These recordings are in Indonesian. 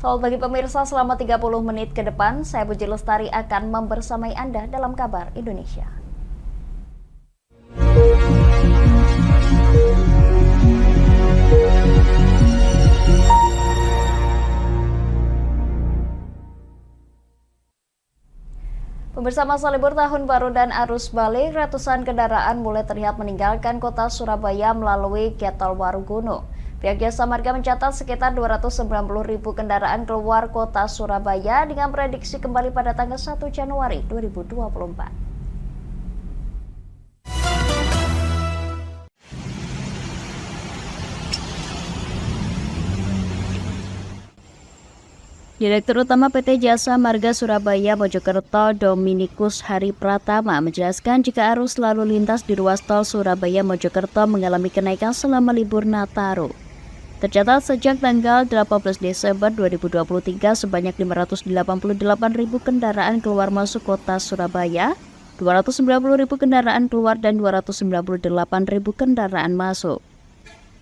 Selamat pagi pemirsa, selama 30 menit ke depan, saya Puji Lestari akan membersamai Anda dalam Kabar Indonesia. Pemirsa, masa libur tahun baru dan arus balik, ratusan kendaraan mulai terlihat meninggalkan kota Surabaya melalui Getol Warugunung. Pihak Jasa Marga mencatat sekitar 290.000 kendaraan keluar kota Surabaya dengan prediksi kembali pada tanggal 1 Januari 2024. Direktur Utama PT Jasa Marga Surabaya Mojokerto Dominikus Hari Pratama menjelaskan jika arus lalu lintas di ruas tol Surabaya Mojokerto mengalami kenaikan selama libur Nataru. Tercatat sejak tanggal 18 Desember 2023 sebanyak 588.000 kendaraan keluar masuk kota Surabaya, 290.000 kendaraan keluar dan 298.000 kendaraan masuk.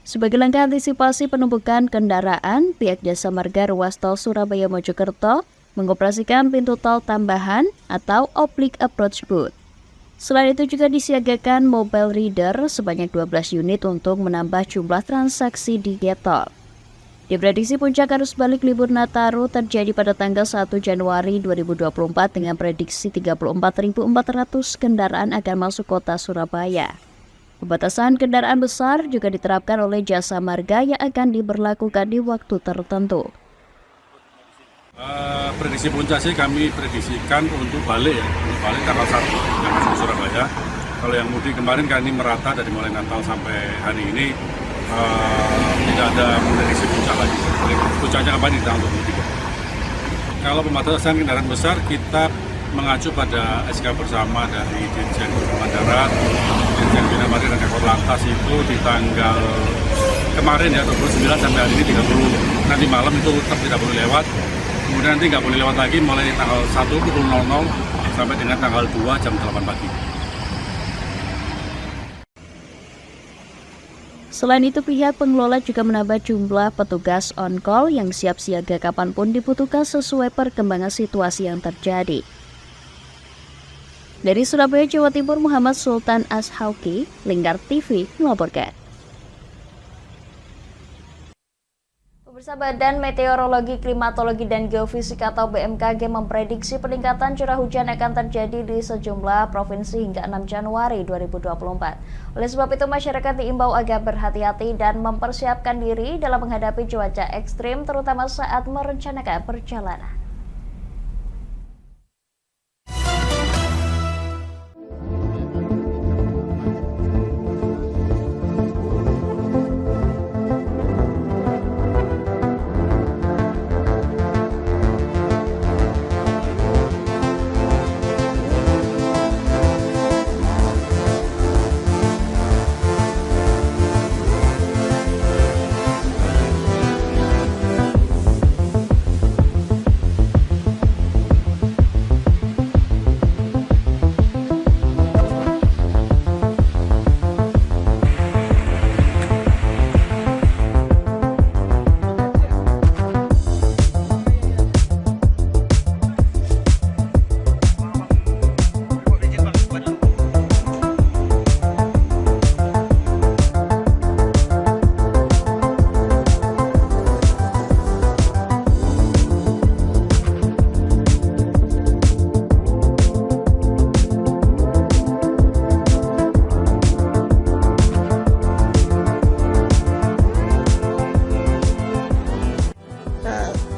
Sebagai langkah antisipasi penumpukan kendaraan, pihak Jasa Marga ruas tol Surabaya Mojokerto mengoperasikan pintu tol tambahan atau oblique approach booth. Selain itu juga disiagakan mobile reader sebanyak 12 unit untuk menambah jumlah transaksi di Getol. Diprediksi puncak arus balik libur Nataru terjadi pada tanggal 1 Januari 2024 dengan prediksi 34.400 kendaraan akan masuk kota Surabaya. Pembatasan kendaraan besar juga diterapkan oleh Jasa Marga yang akan diberlakukan di waktu tertentu. Prediksi puncak sih kami prediksikan untuk balik ya, balik tanggal 1 yang masuk ke Surabaya. Kalau yang mudik kemarin kan ini merata dari mulai Natal sampai hari ini tidak ada prediksi puncak lagi. Puncaknya kemarin di tanggal 23. Kalau pembatasan kendaraan besar kita mengacu pada SK bersama dari Dirjen Perhubungan Darat, Dirjen Bina Marga dan Kakor Lantas itu di tanggal kemarin ya 29 sampai hari ini 30. Nanti malam itu tetap tidak boleh lewat. Kemudian nanti nggak boleh lewat lagi mulai tanggal 1 pukul 00 sampai dengan tanggal 2 jam 8 pagi. Selain itu, pihak pengelola juga menambah jumlah petugas on-call yang siap siaga kapanpun dibutuhkan sesuai perkembangan situasi yang terjadi. Dari Surabaya, Jawa Timur, Muhammad Sultan Ashauki, Lingkar TV, melaporkan. Pemirsa, Badan Meteorologi, Klimatologi, dan Geofisika atau BMKG memprediksi peningkatan curah hujan akan terjadi di sejumlah provinsi hingga 6 Januari 2024. Oleh sebab itu, masyarakat diimbau agar berhati-hati dan mempersiapkan diri dalam menghadapi cuaca ekstrim, terutama saat merencanakan perjalanan.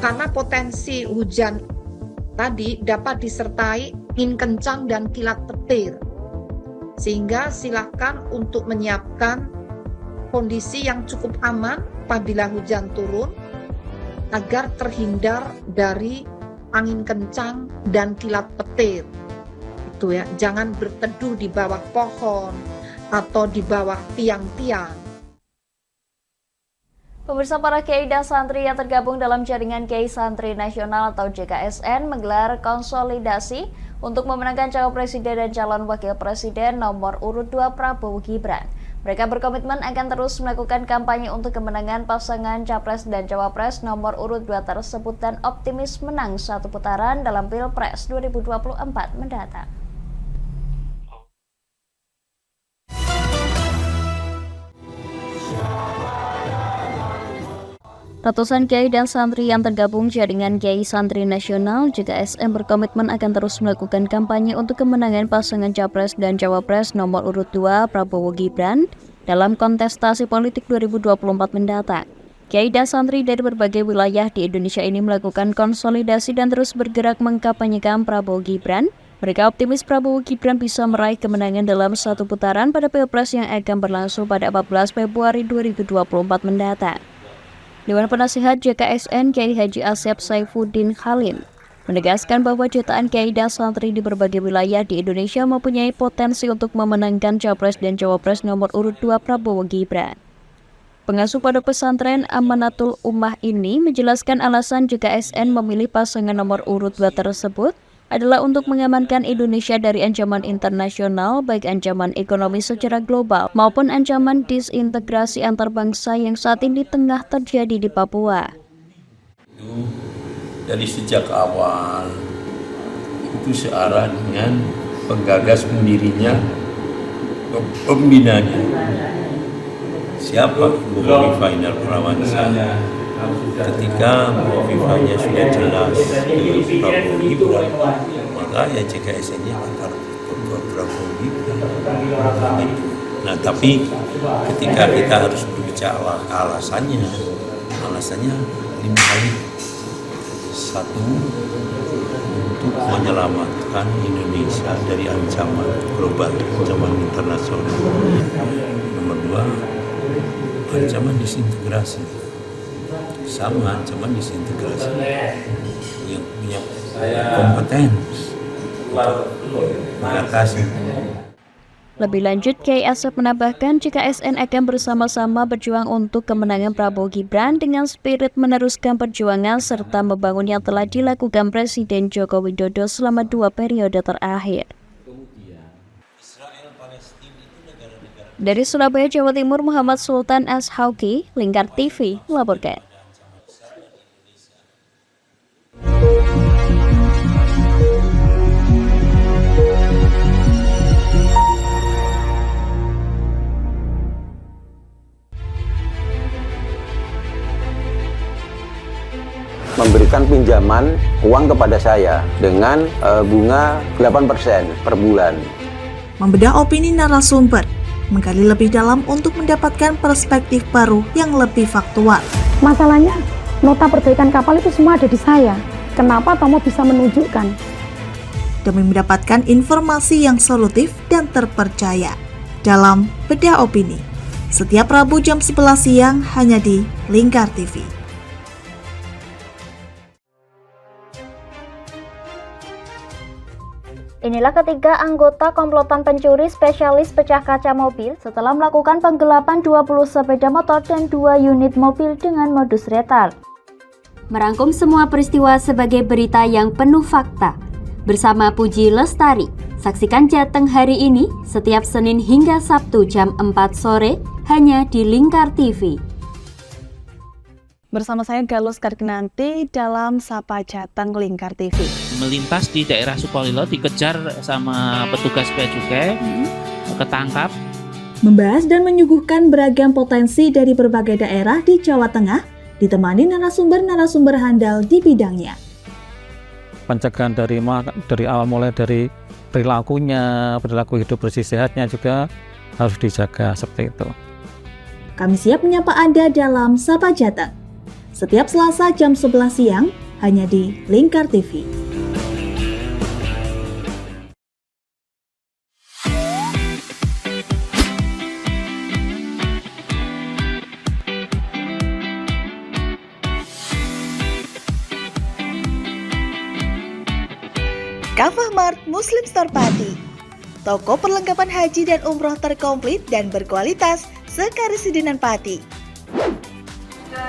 Karena potensi hujan tadi dapat disertai angin kencang dan kilat petir. Sehingga silakan untuk menyiapkan kondisi yang cukup aman apabila hujan turun agar terhindar dari angin kencang dan kilat petir. Itu ya, jangan berteduh di bawah pohon atau di bawah tiang-tiang. Pemirsa, para kiai dan santri yang tergabung dalam jaringan Kiai Santri Nasional atau JKSN menggelar konsolidasi untuk memenangkan calon presiden dan calon wakil presiden nomor urut 2 Prabowo Gibran. Mereka berkomitmen akan terus melakukan kampanye untuk kemenangan pasangan Capres dan Cawapres nomor urut 2 tersebut dan optimis menang satu putaran dalam Pilpres 2024 mendatang. Ratusan kiai dan santri yang tergabung jaringan Kiai Santri Nasional JKSN berkomitmen akan terus melakukan kampanye untuk kemenangan pasangan Capres dan Cawapres nomor urut 2 Prabowo Gibran dalam kontestasi politik 2024 mendatang. Kiai dan santri dari berbagai wilayah di Indonesia ini melakukan konsolidasi dan terus bergerak mengkampanyekan Prabowo Gibran. Mereka optimis Prabowo Gibran bisa meraih kemenangan dalam satu putaran pada Pilpres yang akan berlangsung pada 14 Februari 2024 mendatang. Dewan Penasihat JKSN Kiai Haji Asep Saifuddin Halim menegaskan bahwa jutaan kiai dan santri di berbagai wilayah di Indonesia mempunyai potensi untuk memenangkan Capres dan Cawapres nomor urut 2 Prabowo Gibran. Pengasuh Pondok Pesantren Amanatul Ummah ini menjelaskan alasan JKSN memilih pasangan nomor urut 2 tersebut adalah untuk mengamankan Indonesia dari ancaman internasional, baik ancaman ekonomi secara global maupun ancaman disintegrasi antar bangsa yang saat ini tengah terjadi di Papua. Dari sejak awal itu searah dengan penggagas pendirinya, pembinanya. Siapa? Bu Hovifah Indar Parawansa. Ketika Bu Hovifahnya sudah jelas Prabowo Gibran, maka ya JKSN-nya bakal Prabowo Gibran. Nah, tapi ketika kita harus berbicara alasannya 5 kali. Satu, untuk menyelamatkan Indonesia dari ancaman global, ancaman internasional. Nomor 2, ancaman disintegrasi. Sama ancaman disintegrasi yang punya kompetensi untuk mengatasi. Lebih lanjut, Kiai Asep menambahkan JKSN akan bersama-sama berjuang untuk kemenangan Prabowo Gibran dengan spirit meneruskan perjuangan serta membangun yang telah dilakukan Presiden Joko Widodo selama 2 periode terakhir. Dari Surabaya, Jawa Timur, Muhammad Sultan Ashauki, Lingkar TV, melaporkan. Memberikan pinjaman uang kepada saya dengan bunga 8% per bulan. Membedah opini narasumber, menggali lebih dalam untuk mendapatkan perspektif baru yang lebih faktual. Masalahnya, nota perbaikan kapal itu semua ada di saya. Kenapa Tomo bisa menunjukkan? Demi mendapatkan informasi yang solutif dan terpercaya dalam Bedah Opini. Setiap Rabu jam 11 siang hanya di Lingkar TV. Inilah ketiga anggota komplotan pencuri spesialis pecah kaca mobil setelah melakukan penggelapan 20 sepeda motor dan 2 unit mobil dengan modus retard. Merangkum semua peristiwa sebagai berita yang penuh fakta. Bersama Puji Lestari, saksikan Jateng hari ini setiap Senin hingga Sabtu jam 4 sore hanya di Lingkar TV. Bersama saya Galus Karginanti dalam Sapa Jateng Lingkar TV. Melintas di daerah Sukolilo dikejar sama petugas bea cukai, ketangkap. Membahas dan menyuguhkan beragam potensi dari berbagai daerah di Jawa Tengah, ditemani narasumber-narasumber handal di bidangnya. Pencegahan dari awal mulai dari perilaku hidup bersih sehatnya juga harus dijaga seperti itu. Kami siap menyapa Anda dalam Sapa Jateng. Setiap Selasa jam 11 siang hanya di Lingkar TV. Kafah Mart Muslim Store Pati, toko perlengkapan haji dan umroh terkomplit dan berkualitas sekarisidenan Pati.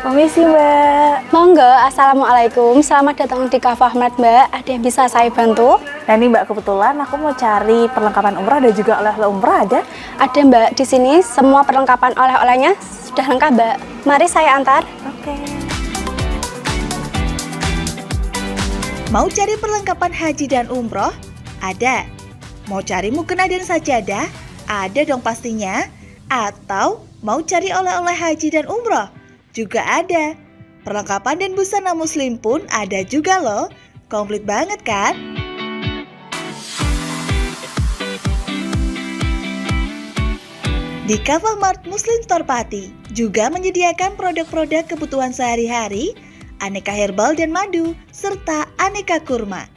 Permisi Mbak. Monggo, Assalamualaikum. Selamat datang di Kafah Mart Mbak. Ada yang bisa saya bantu? Nah ini Mbak, kebetulan aku mau cari perlengkapan umrah dan juga oleh-oleh umrah ada? Ada Mbak, di sini semua perlengkapan oleh-olehnya sudah lengkap Mbak. Mari saya antar. Oke. Mau cari perlengkapan haji dan umroh? Ada. Mau cari mukena dan sajadah? Ada dong pastinya. Atau mau cari oleh-oleh haji dan umroh? Juga ada. Perlengkapan dan busana muslim pun ada juga loh. Komplit banget kan? Di Kafah Mart Muslim Store Pati juga menyediakan produk-produk kebutuhan sehari-hari, aneka herbal dan madu, serta aneka kurma.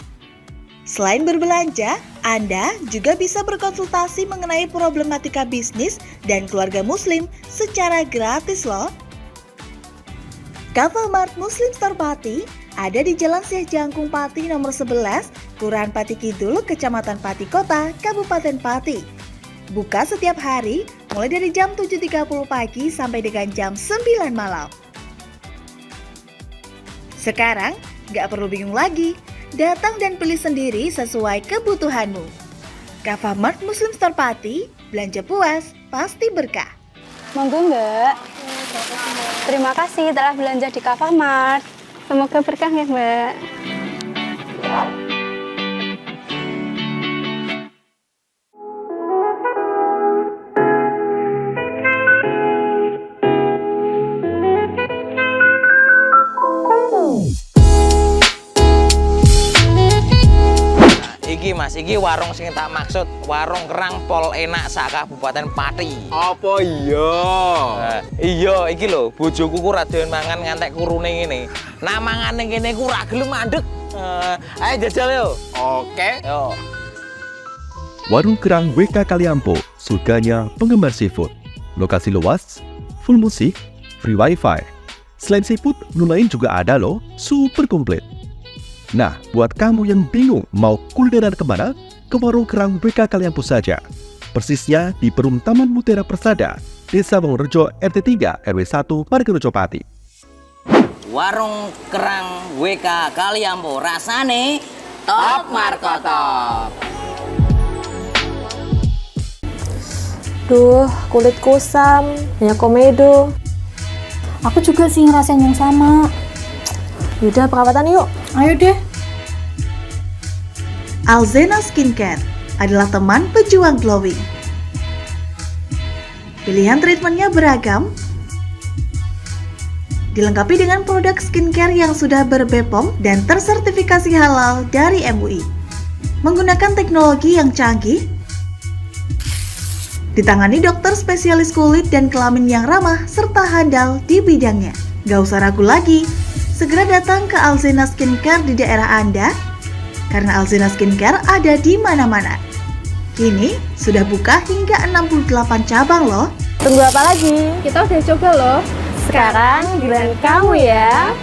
Selain berbelanja, Anda juga bisa berkonsultasi mengenai problematika bisnis dan keluarga muslim secara gratis loh. Kafah Mart Muslim Store Pati ada di Jalan Syekh Jangkung Pati nomor 11, Kelurahan Pati Kidul, Kecamatan Pati Kota, Kabupaten Pati. Buka setiap hari mulai dari jam 7.30 pagi sampai dengan jam 9 malam. Sekarang gak perlu bingung lagi, datang dan pilih sendiri sesuai kebutuhanmu. Kafah Mart Muslim Store Pati, belanja puas, pasti berkah. Monggo Mbak. Terima kasih telah belanja di Kafah Mart. Semoga berkah ya Mbak. Iki Mas, iki warung sing tak maksud, warung kerang pol enak sak Kabupaten Pati. Apa iya? Iya, iki lho, bojoku ku ra doyan mangan ngantek kurune ngene. Nah mangane kene ku ra gelem mandeg. Ayo jajal yo. Oke. Yo. Warung Kerang WK Kaliampo, surganya penggemar seafood. Lokasi luas, full musik, free wifi. Selain seafood, menu lain juga ada loh, super komplit. Nah, buat kamu yang bingung mau kulineran kemana, ke Warung Kerang WK Kaliampo saja. Persisnya di Perum Taman Mutiara Persada, Desa Wongorejo RT 3 RW 1 Margorejo Pati. Warung Kerang WK Kaliampo, rasane top markotop. Duh, kulit kusam, banyak komedo. Aku juga sih ngerasain yang sama. Yaudah, perawatan yuk. Ayo deh. Alzena Skincare adalah teman pejuang glowing. Pilihan treatmentnya beragam, dilengkapi dengan produk skincare yang sudah ber-BPOM dan tersertifikasi halal dari MUI. Menggunakan teknologi yang canggih, ditangani dokter spesialis kulit dan kelamin yang ramah serta handal di bidangnya. Gak usah ragu lagi, segera datang ke Alzena Skincare di daerah Anda, karena Alzena Skincare ada di mana-mana. Kini sudah buka hingga 68 cabang loh. Tunggu apa lagi? Kita udah coba loh. Sekarang giliran kamu ya.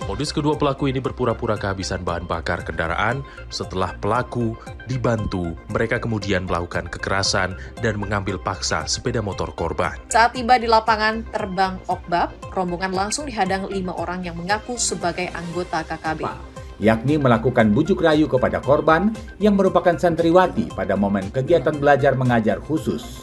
Modus kedua pelaku ini berpura-pura kehabisan bahan bakar kendaraan. Setelah pelaku dibantu, mereka kemudian melakukan kekerasan dan mengambil paksa sepeda motor korban. Saat tiba di lapangan terbang Okbab, rombongan langsung dihadang 5 orang yang mengaku sebagai anggota KKB. Yakni melakukan bujuk rayu kepada korban yang merupakan santriwati pada momen kegiatan belajar mengajar khusus.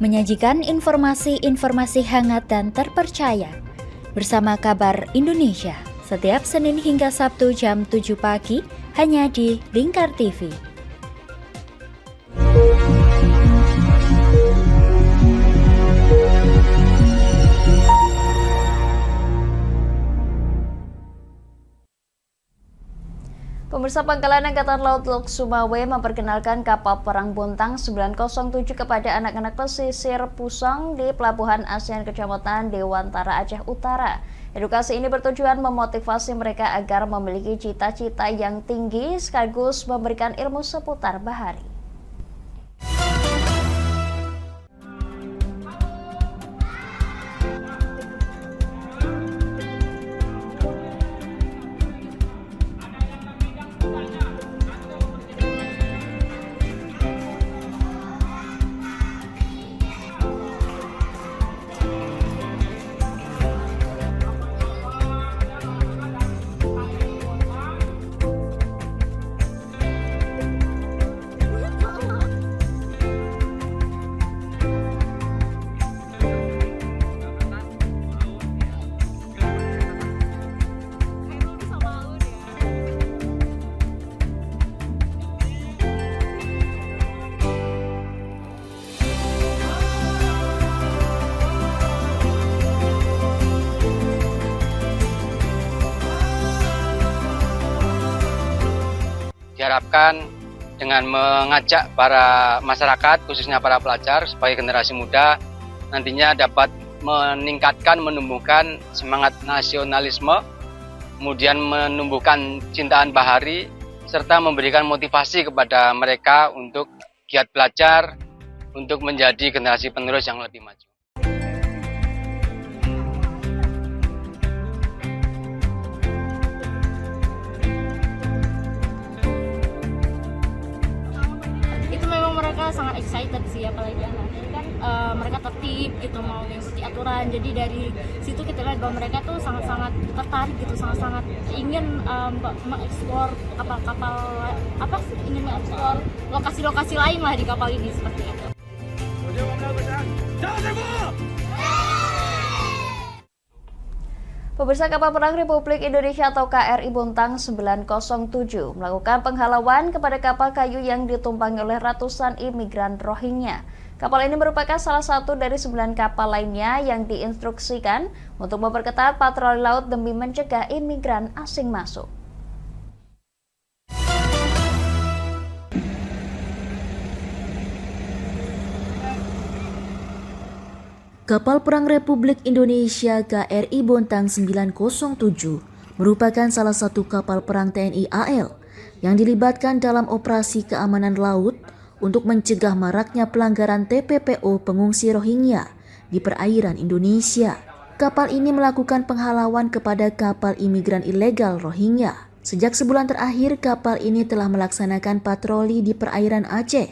Menyajikan informasi-informasi hangat dan terpercaya bersama Kabar Indonesia setiap Senin hingga Sabtu jam 7 pagi hanya di Lingkar TV. Pemirsa, Pangkalan Angkatan Laut Lok Sumawe memperkenalkan kapal perang Bontang 907 kepada anak-anak pesisir Pusong di Pelabuhan ASEAN Kecamatan Dewantara, Aceh Utara. Edukasi ini bertujuan memotivasi mereka agar memiliki cita-cita yang tinggi sekaligus memberikan ilmu seputar bahari. Diharapkan dengan mengajak para masyarakat, khususnya para pelajar sebagai generasi muda, nantinya dapat meningkatkan, menumbuhkan semangat nasionalisme, kemudian menumbuhkan cintaan bahari, serta memberikan motivasi kepada mereka untuk giat belajar, untuk menjadi generasi penerus yang lebih maju. Mereka sangat excited sih, apalagi anak-anak kan mereka tertib gitu, mau mengikuti aturan. Jadi dari situ kita lihat bahwa mereka tuh sangat-sangat tertarik gitu, sangat-sangat ingin mengeksplor kapal-kapal ingin mengeksplor lokasi-lokasi lain lah di kapal ini, seperti itu. Pemirsa, kapal perang Republik Indonesia atau KRI Bontang 907 melakukan penghalauan kepada kapal kayu yang ditumpangi oleh ratusan imigran Rohingya. Kapal ini merupakan salah satu dari 9 kapal lainnya yang diinstruksikan untuk memperketat patroli laut demi mencegah imigran asing masuk. Kapal Perang Republik Indonesia KRI Bontang 907 merupakan salah satu kapal perang TNI AL yang dilibatkan dalam operasi keamanan laut untuk mencegah maraknya pelanggaran TPPO pengungsi Rohingya di perairan Indonesia. Kapal ini melakukan penghalauan kepada kapal imigran ilegal Rohingya. Sejak sebulan terakhir, kapal ini telah melaksanakan patroli di perairan Aceh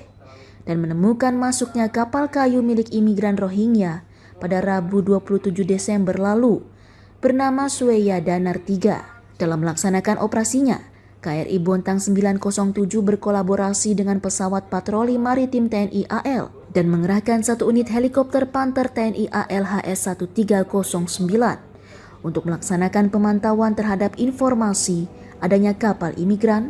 dan menemukan masuknya kapal kayu milik imigran Rohingya pada Rabu 27 Desember lalu bernama Sweya Danar 3. Dalam melaksanakan operasinya, KRI Bontang 907 berkolaborasi dengan pesawat patroli maritim TNI AL dan mengerahkan satu unit helikopter Panther TNI AL HS-1309 untuk melaksanakan pemantauan terhadap informasi adanya kapal imigran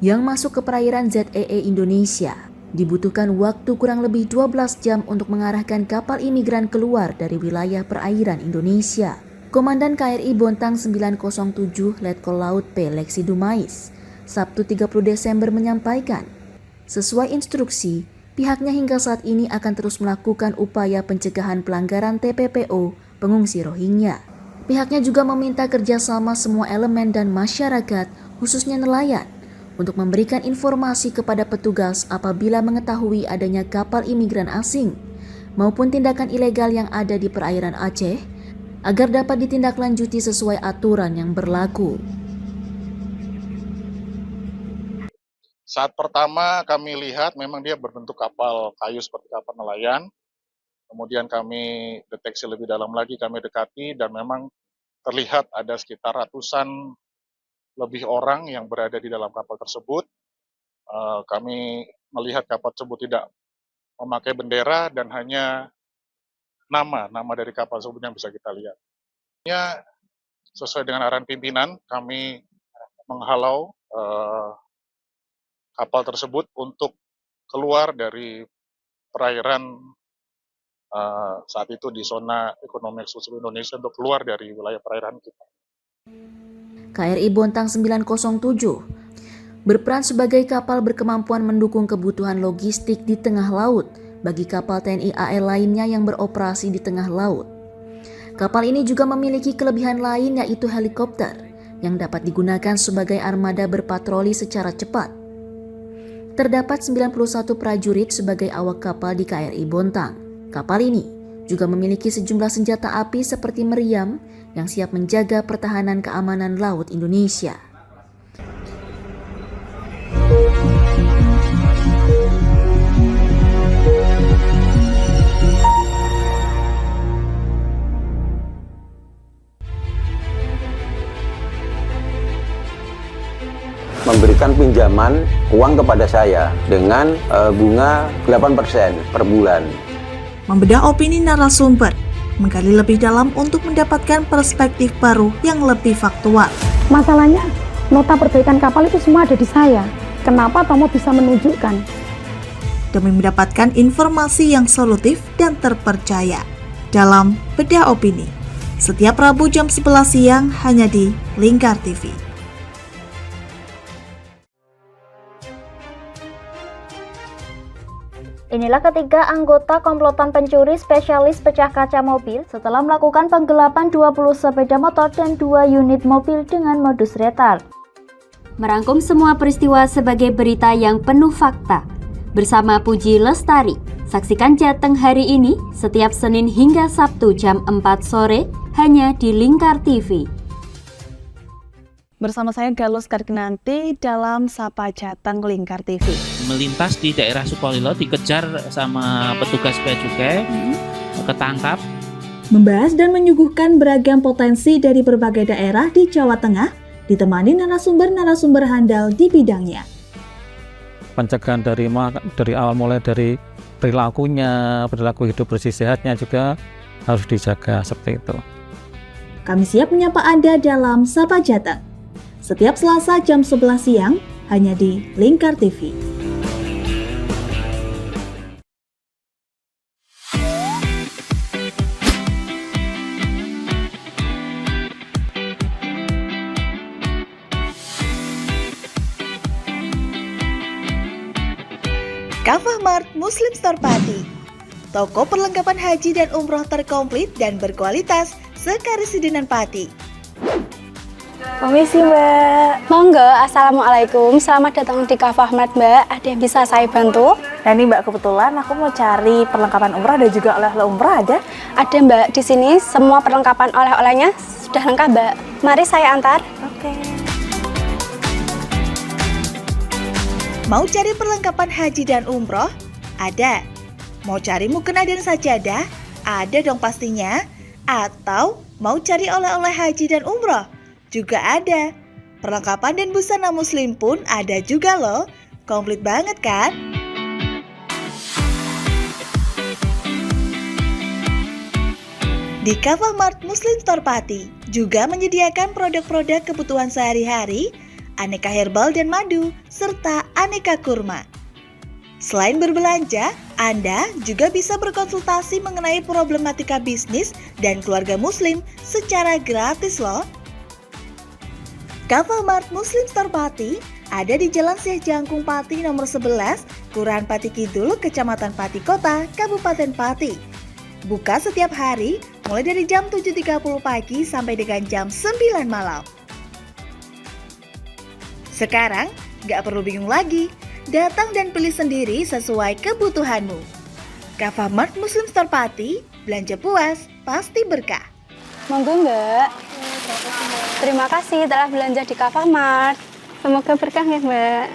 yang masuk ke perairan ZEE Indonesia. Dibutuhkan waktu kurang lebih 12 jam untuk mengarahkan kapal imigran keluar dari wilayah perairan Indonesia. Komandan KRI Bontang 907 Letkol Laut P. Leksi Dumais, Sabtu 30 Desember menyampaikan, sesuai instruksi, pihaknya hingga saat ini akan terus melakukan upaya pencegahan pelanggaran TPPO pengungsi Rohingya. Pihaknya juga meminta kerjasama semua elemen dan masyarakat, khususnya nelayan, untuk memberikan informasi kepada petugas apabila mengetahui adanya kapal imigran asing maupun tindakan ilegal yang ada di perairan Aceh agar dapat ditindaklanjuti sesuai aturan yang berlaku. Saat pertama kami lihat memang dia berbentuk kapal kayu seperti kapal nelayan. Kemudian kami deteksi lebih dalam lagi, kami dekati dan memang terlihat ada sekitar ratusan lebih orang yang berada di dalam kapal tersebut. Kami melihat kapal tersebut tidak memakai bendera dan hanya nama dari kapal tersebut yang bisa kita lihat. Sesuai dengan arahan pimpinan, kami menghalau kapal tersebut untuk keluar dari perairan saat itu di zona ekonomi eksklusif Indonesia, untuk keluar dari wilayah perairan kita. KRI Bontang 907 berperan sebagai kapal berkemampuan mendukung kebutuhan logistik di tengah laut bagi kapal TNI AL lainnya yang beroperasi di tengah laut. Kapal ini juga memiliki kelebihan lain, yaitu helikopter yang dapat digunakan sebagai armada berpatroli secara cepat. Terdapat 91 prajurit sebagai awak kapal di KRI Bontang. Kapal ini juga memiliki sejumlah senjata api seperti meriam yang siap menjaga pertahanan keamanan laut Indonesia. Memberikan pinjaman uang kepada saya dengan bunga 8% per bulan. Membedah opini narasumber, menggali lebih dalam untuk mendapatkan perspektif baru yang lebih faktual. Masalahnya, nota perbaikan kapal itu semua ada di saya. Kenapa Tomo bisa menunjukkan? Demi mendapatkan informasi yang solutif dan terpercaya dalam Bedah Opini. Setiap Rabu jam 11 siang hanya di Lingkar TV. Inilah ketiga anggota komplotan pencuri spesialis pecah kaca mobil setelah melakukan penggelapan 20 sepeda motor dan 2 unit mobil dengan modus retard. Merangkum semua peristiwa sebagai berita yang penuh fakta. Bersama Puji Lestari, saksikan Jateng hari ini setiap Senin hingga Sabtu jam 4 sore hanya di Lingkar TV. Bersama saya Galus Karkinanti dalam Sapa Jateng Lingkar TV. Melintas di daerah Sukolilo dikejar sama petugas bea cukai, ketangkap. Membahas dan menyuguhkan beragam potensi dari berbagai daerah di Jawa Tengah, ditemani narasumber-narasumber handal di bidangnya. Pencegahan dari awal mulai dari perilakunya, perilaku hidup bersih sehatnya juga harus dijaga seperti itu. Kami siap menyapa Anda dalam Sapa Jateng. Setiap Selasa jam 11 siang, hanya di Lingkar TV. Kafah Mart Muslim Store Pati, toko perlengkapan haji dan umroh terkomplit dan berkualitas sekarisidenan Pati. Permisi Mbak. Monggo, Assalamualaikum. Selamat datang di Kafah Mart Mbak. Ada yang bisa saya bantu? Nah ini Mbak, kebetulan aku mau cari perlengkapan umrah dan juga oleh-oleh umrah ada? Ada Mbak, di sini semua perlengkapan oleh-olehnya sudah lengkap Mbak. Mari saya antar. Oke. Mau cari perlengkapan haji dan umroh? Ada. Mau cari mukena dan sajadah? Ada dong pastinya. Atau mau cari oleh-oleh haji dan umroh? Juga ada. Perlengkapan dan busana muslim pun ada juga loh. Komplit banget kan? Di Kafah Mart Muslim Store Pati juga menyediakan produk-produk kebutuhan sehari-hari, aneka herbal dan madu, serta aneka kurma. Selain berbelanja, Anda juga bisa berkonsultasi mengenai problematika bisnis dan keluarga muslim secara gratis loh. Kafah Mart Muslim Store Pati ada di Jalan Syekh Jangkung Pati nomor 11, Kelurahan Pati Kidul, Kecamatan Pati Kota, Kabupaten Pati. Buka setiap hari mulai dari jam 7.30 pagi sampai dengan jam 9 malam. Sekarang, gak perlu bingung lagi. Datang dan pilih sendiri sesuai kebutuhanmu. Kafah Mart Muslim Store Pati, belanja puas, pasti berkah. Monggo Mbak. Terima kasih telah belanja di Kafah Mart. Semoga berkah ya Mbak.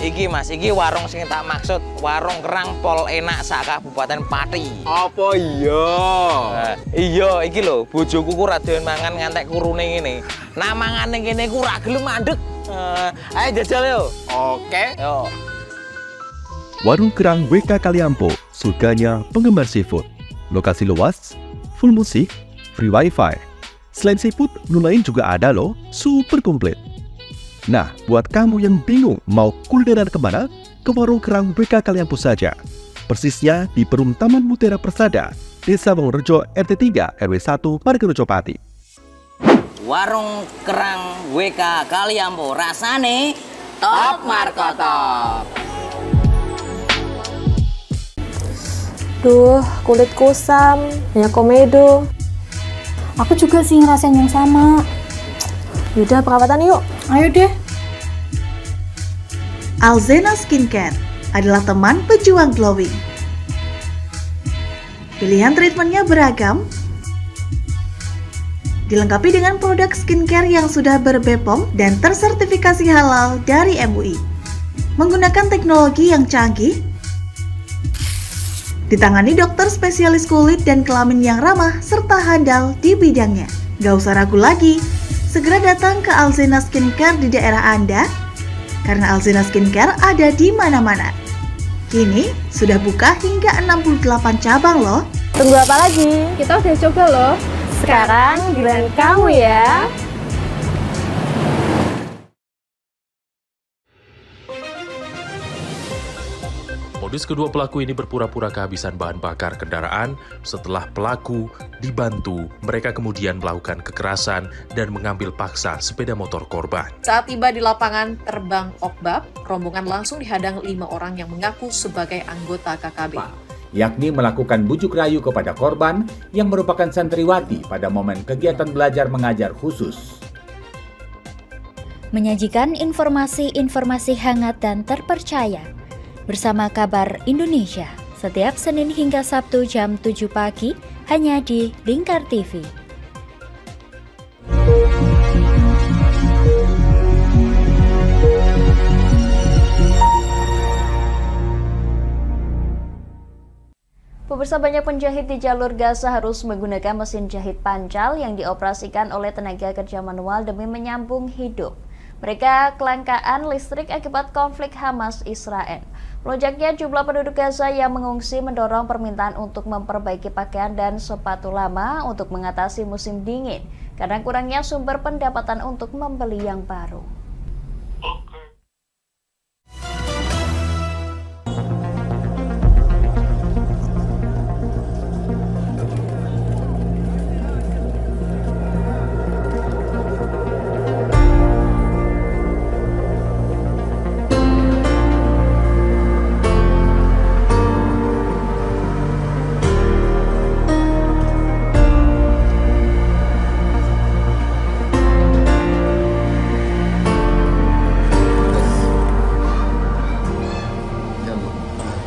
Iki Mas, iki warung sing tak maksud, warung kerang pol enak sak Kabupaten Pati. Apa iya? Iya, iki lho, bojoku ku ra doyan mangan ngantek kurune ngene. Nah mangane kene ku ra gelem mandeg. Ayo jajal yo. Oke. Yo. Warung Kerang WK Kaliampo, surganya penggemar seafood. Lokasi luas, full musik, free wifi. Selain seafood, menu lain juga ada loh, super komplit. Nah, buat kamu yang bingung mau kulineran kemana, ke Warung Kerang WK Kaliampo saja. Persisnya di Perum Taman Mutiara Persada, Desa Wongorejo RT 3 RW 1 Margorejo Pati. Warung Kerang WK Kaliampo, rasane top markotop. Duh, kulit kusam, banyak komedo. Aku juga sih ngerasain yang sama. Yaudah, perawatan yuk. Ayo deh. Alzena Skincare adalah teman pejuang glowing. Pilihan treatmentnya beragam, dilengkapi dengan produk skincare yang sudah ber-BPOM dan tersertifikasi halal dari MUI. Menggunakan teknologi yang canggih, ditangani dokter spesialis kulit dan kelamin yang ramah serta handal di bidangnya. Gak usah ragu lagi, segera datang ke Alzena Skincare di daerah Anda, karena Alzena Skincare ada di mana-mana. Kini sudah buka hingga 68 cabang loh. Tunggu apa lagi? Kita udah coba loh. Sekarang giliran kamu ya. Modus kedua pelaku ini berpura-pura kehabisan bahan bakar kendaraan. Setelah pelaku dibantu, mereka kemudian melakukan kekerasan dan mengambil paksa sepeda motor korban. Saat tiba di lapangan terbang Okbab, rombongan langsung dihadang 5 orang yang mengaku sebagai anggota KKB. Yakni melakukan bujuk rayu kepada korban yang merupakan santriwati pada momen kegiatan belajar mengajar khusus. Menyajikan informasi-informasi hangat dan terpercaya bersama Kabar Indonesia setiap Senin hingga Sabtu jam 7 pagi hanya di Lingkar TV. Pemirsa, banyak penjahit di jalur Gaza harus menggunakan mesin jahit pancal yang dioperasikan oleh tenaga kerja manual demi menyambung hidup. Mereka kelangkaan listrik akibat konflik Hamas-Israel. Melonjaknya jumlah penduduk Gaza yang mengungsi mendorong permintaan untuk memperbaiki pakaian dan sepatu lama untuk mengatasi musim dingin, karena kurangnya sumber pendapatan untuk membeli yang baru.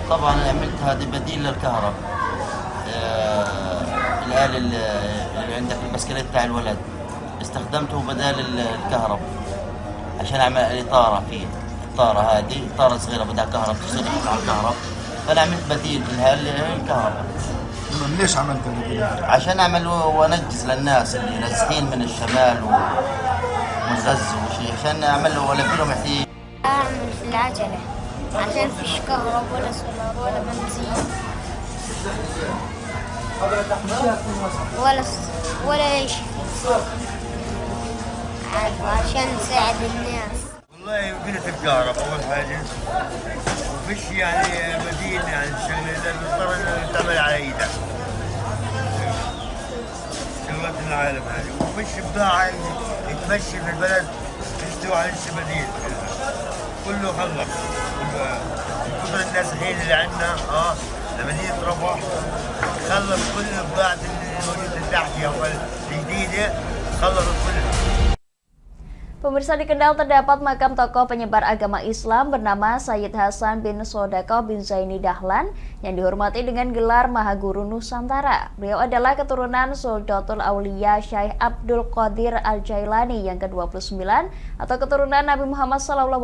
طبعا عملت هذه بديل للكهرب. الآلة اللي عندك البسكليت تاع الولد استخدمته بدال الكهرب عشان اعمل الاطاره فيه. الطاره هذه طاره صغيره بدها كهرب تشتغل على الكهرب، فانا عملت بديل لها الكهرباء. ليش عملت بديل؟ عشان اعمل وانجز للناس اللي نازحين من الشمال ومزز وشيء، عشان اعمل والف لهم احتياج. اعمل في العجله عشان فيش كهرب ولا سولار ولا بنزين ولا اي شيء، عشان نساعد الناس. والله قلة الكهرباء اول حاجه، وفيش يعني بديل يعني الشغله اللي نضطر نعتمد على ايدك. شغلات العالم هذه، وفيش بضاعه يتمشي في البلد يستوي على بديل، كله خلص. كثر النازحين اللي عندنا لمدينه رفح خلص كل البضاعه اللي موجوده تحت الجديده، خلصت كلها. Pemirsa, di Kendal terdapat makam tokoh penyebar agama Islam bernama Sayyid Hasan bin Sodaqah bin Zaini Dahlan yang dihormati dengan gelar Mahaguru Nusantara. Beliau adalah keturunan Suldatul Aulia Syekh Abdul Qadir Al-Jailani yang ke-29 atau keturunan Nabi Muhammad SAW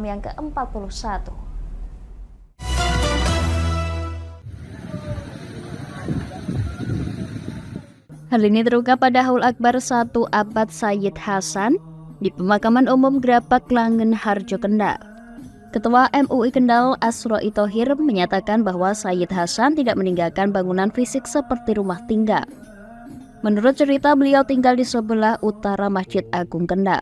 yang ke-41. Hal ini terungkap pada Haul Akbar 1 abad Sayyid Hasan di Pemakaman Umum Grapak Langen Harjo Kendal. Ketua MUI Kendal Asroi Thohir menyatakan bahwa Sayyid Hasan tidak meninggalkan bangunan fisik seperti rumah tinggal. Menurut cerita, beliau tinggal di sebelah utara Masjid Agung Kendal.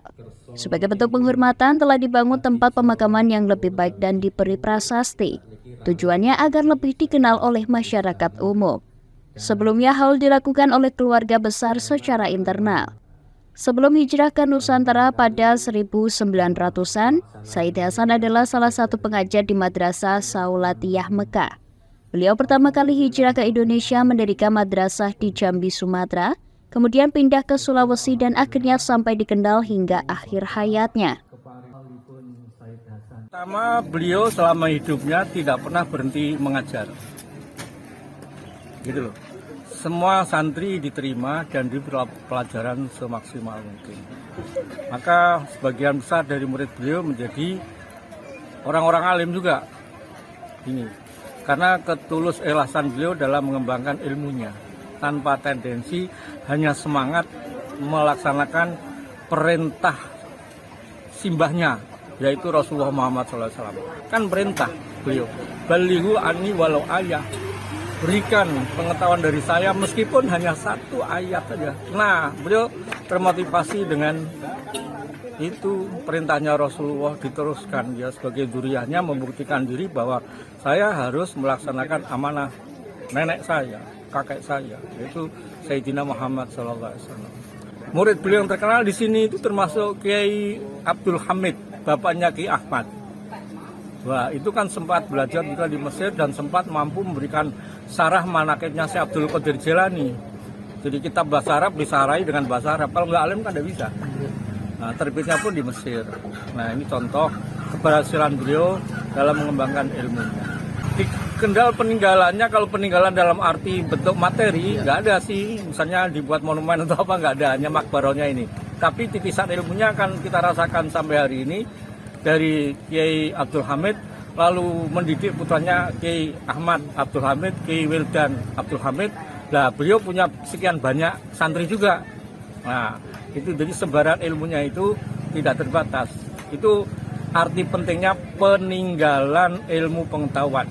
Sebagai bentuk penghormatan telah dibangun tempat pemakaman yang lebih baik dan diberi prasasti. Tujuannya agar lebih dikenal oleh masyarakat umum. Sebelumnya hal dilakukan oleh keluarga besar secara internal. Sebelum hijrah ke Nusantara pada 1900-an, Sayyid Hasan adalah salah satu pengajar di Madrasah Saulatiyah Mekah. Beliau pertama kali hijrah ke Indonesia mendirikan madrasah di Jambi, Sumatera, kemudian pindah ke Sulawesi dan akhirnya sampai di Kendal hingga akhir hayatnya. Pertama, beliau selama hidupnya tidak pernah berhenti mengajar. Gitu loh. Semua santri diterima dan diberi pelajaran semaksimal mungkin. Maka sebagian besar dari murid beliau menjadi orang-orang alim juga. Ini karena ketulus ikhlasan beliau dalam mengembangkan ilmunya tanpa tendensi, hanya semangat melaksanakan perintah simbahnya, yaitu Rasulullah Muhammad SAW. Kan perintah beliau, balighu anni walau ayah. Berikan pengetahuan dari saya meskipun hanya satu ayat saja. Nah, beliau termotivasi dengan Itu perintahnya Rasulullah diteruskan, ya sebagai dzurriyyahnya membuktikan diri bahwa saya harus melaksanakan amanah nenek saya, kakek saya, yaitu Sayyidina Muhammad SAW. Murid beliau yang terkenal di sini itu termasuk Kiai Abdul Hamid, bapaknya Kiai Ahmad. Wah, itu kan sempat belajar juga di Mesir dan sempat mampu memberikan syarah manaqibnya Syekh Abdul Qadir Jilani. Jadi kitab bahasa Arab disarai dengan bahasa Arab, kalau nggak alim kan tidak bisa. Nah, terbitnya pun di Mesir. Nah, ini contoh keberhasilan beliau dalam mengembangkan ilmunya. Di kendal peninggalannya, kalau peninggalan dalam arti bentuk materi, nggak ada sih. Misalnya dibuat monumen atau apa, nggak ada, hanya makbarohnya ini. Tapi titisan ilmunya akan kita rasakan sampai hari ini dari Kiai Abdul Hamid, lalu mendidik putranya Kiai Ahmad Abdul Hamid, Kiai Wildan Abdul Hamid. Nah, beliau punya sekian banyak santri juga. Nah, itu jadi sebaran ilmunya itu tidak terbatas. Itu arti pentingnya peninggalan ilmu pengetahuan.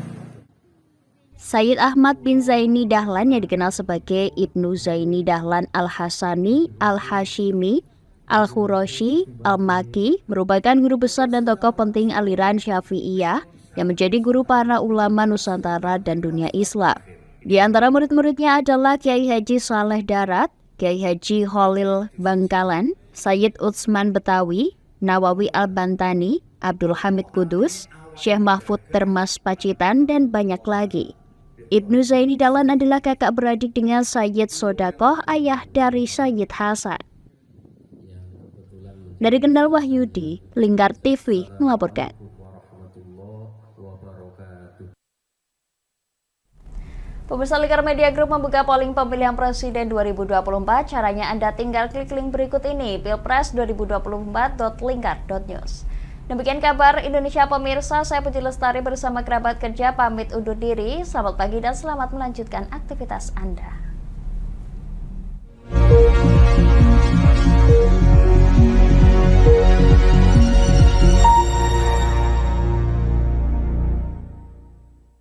Sayyid Ahmad bin Zaini Dahlan yang dikenal sebagai Ibnu Zaini Dahlan Al-Hasani, Al-Hashimi, Al-Khurashi, Al-Maki merupakan guru besar dan tokoh penting aliran Syafi'iyah yang menjadi guru para ulama Nusantara dan dunia Islam. Di antara murid-muridnya adalah Kiai Haji Saleh Darat, Kiai Haji Khalil Bangkalan, Sayyid Utsman Betawi, Nawawi Al-Bantani, Abdul Hamid Kudus, Syekh Mahfud Termas Pacitan, dan banyak lagi. Ibnu Zaini Dahlan adalah kakak beradik dengan Sayyid Sodakoh, ayah dari Sayyid Hasan. Dari Kendal, Wahyudi, Lingkar TV melaporkan. Pemirsa, Lingkar Media Group membuka polling pemilihan presiden 2024. Caranya Anda tinggal klik link berikut ini, pilpres2024.lingkar.news. Demikian kabar Indonesia pemirsa, saya Puji Lestari bersama kerabat kerja pamit undur diri. Selamat pagi dan selamat melanjutkan aktivitas Anda.